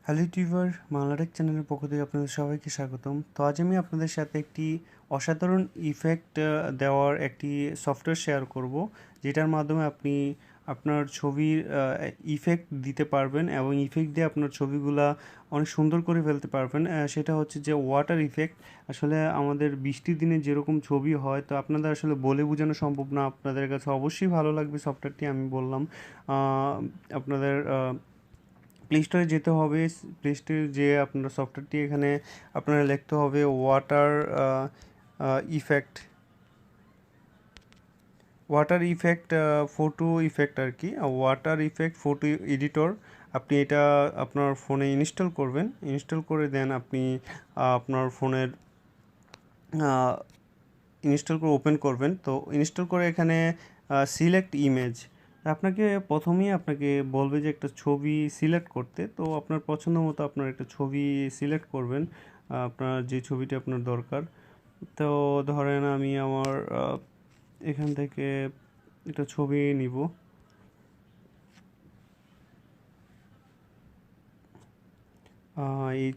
Hello YouTuber Bangla Tech চ্যানেলের পক্ষ থেকে আপনাদের সবাইকে স্বাগতম। তো আজ আমি আপনাদের সাথে একটি অসাধারণ ইফেক্ট দেওয়ার একটি সফটওয়্যার শেয়ার করব, যেটার মাধ্যমে আপনি আপনার ছবির ইফেক্ট দিতে পারবেন এবং ইফেক্ট দিয়ে আপনার ছবিগুলা অনেক সুন্দর করে ফেলতে পারবেন। সেটা হচ্ছে যে ওয়াটার ইফেক্ট। আসলে আমাদের বৃষ্টির দিনে যেরকম ছবি হয়, তো আপনাদের আসলে বলে বোঝানো সম্ভব না। আপনাদের কাছে অবশ্যই ভালো লাগবে সফটওয়্যারটি, আমি বললাম। আপনাদের প্লে স্টোরে যেতে হবে। প্লে স্টোরে যেয়ে আপনার সফটওয়্যারটি এখানে আপনারা লিখতে হবে ওয়াটার ইফেক্ট ফটো ইফেক্ট আর কি, ওয়াটার ইফেক্ট ফটো এডিটর। আপনি এটা আপনার ফোনে ইনস্টল করবেন। ইনস্টল করে দেন আপনি আপনার ফোনের ইনস্টল করে ওপেন করবেন। তো ইনস্টল করে এখানে সিলেক্ট ইমেজ, প্রথমেই আপনাকে বলবে যে একটা ছবি সিলেক্ট করতে। তো আপনার পছন্দ মতো আপনার একটা ছবি সিলেক্ট করবেন, আপনার যে ছবিটি আপনার দরকার। তো ধরেন আমি আমার এখান থেকে একটা ছবি নিব। এই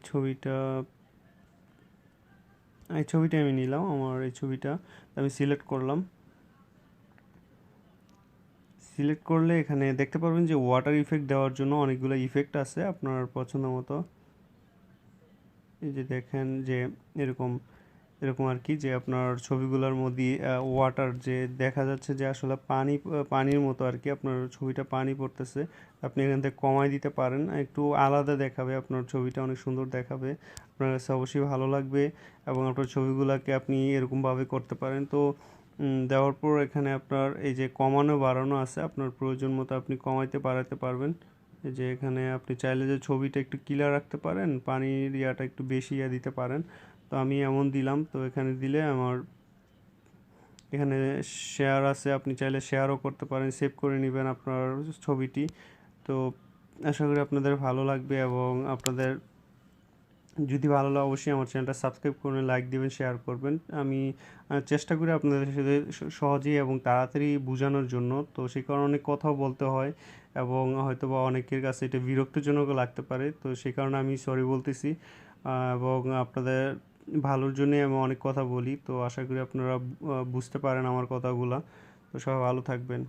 ছবিটা আমি নিলাম। আমার এই ছবিটা আমি সিলেক্ট করলাম। সিলেক্ট করলে এখানে দেখতে পারবেন যে ওয়াটার ইফেক্ট দেওয়ার জন্য অনেকগুলো ইফেক্ট আছে আপনার পছন্দ মতো। এই যে দেখেন যে এরকম এরকম আর কি, যে আপনার ছবিগুলোর মধ্যে ওয়াটার যে দেখা যাচ্ছে যে আসলে পানির মতো আর কি, আপনার ছবিটা পানি পড়তেছে। আপনি এখান থেকে কমাই দিতে পারেন, একটু আলাদা দেখাবে, আপনার ছবিটা অনেক সুন্দর দেখাবে, আপনার কাছে অবশ্যই ভালো লাগবে। এবং আপনার ছবিগুলোকে আপনি এরকমভাবে করতে পারেন। তো দেওয়ার পর এখানে আপনার এই যে কমানো বাড়ানো আছে, আপনার প্রয়োজন মতো আপনি কমাইতে বাড়াতে পারবেন। এই যে এখানে আপনি চাইলে যে ছবিটা একটু ক্লিয়ার রাখতে পারেন, পানির ইয়াটা একটু বেশি দিতে পারেন। তো আমি এমন দিলাম। তো এখানে দিলে আমার এখানে শেয়ার আছে, আপনি চাইলে শেয়ারও করতে পারেন, সেভ করে নেবেন আপনার ছবিটি। তো আশা করি আপনাদের ভালো লাগবে, এবং আপনাদের যদি ভালো লাগে অবশ্যই আমার চ্যানেলটা সাবস্ক্রাইব করবেন, লাইক দেবেন, শেয়ার করবেন। আমি চেষ্টা করি আপনাদের সাথে সহজেই এবং তাড়াতাড়ি বোঝানোর জন্য। তো সেই কারণে অনেক কথাও বলতে হয়, এবং হয়তো বা অনেকের কাছে এটা বিরক্তজনকও লাগতে পারে। তো সেই কারণে আমি সরি বলতেছি, এবং আপনাদের ভালোর জন্যই আমি অনেক কথা বলি। তো আশা করি আপনারা বুঝতে পারেন আমার কথাগুলা। তো সবাই ভালো থাকবেন।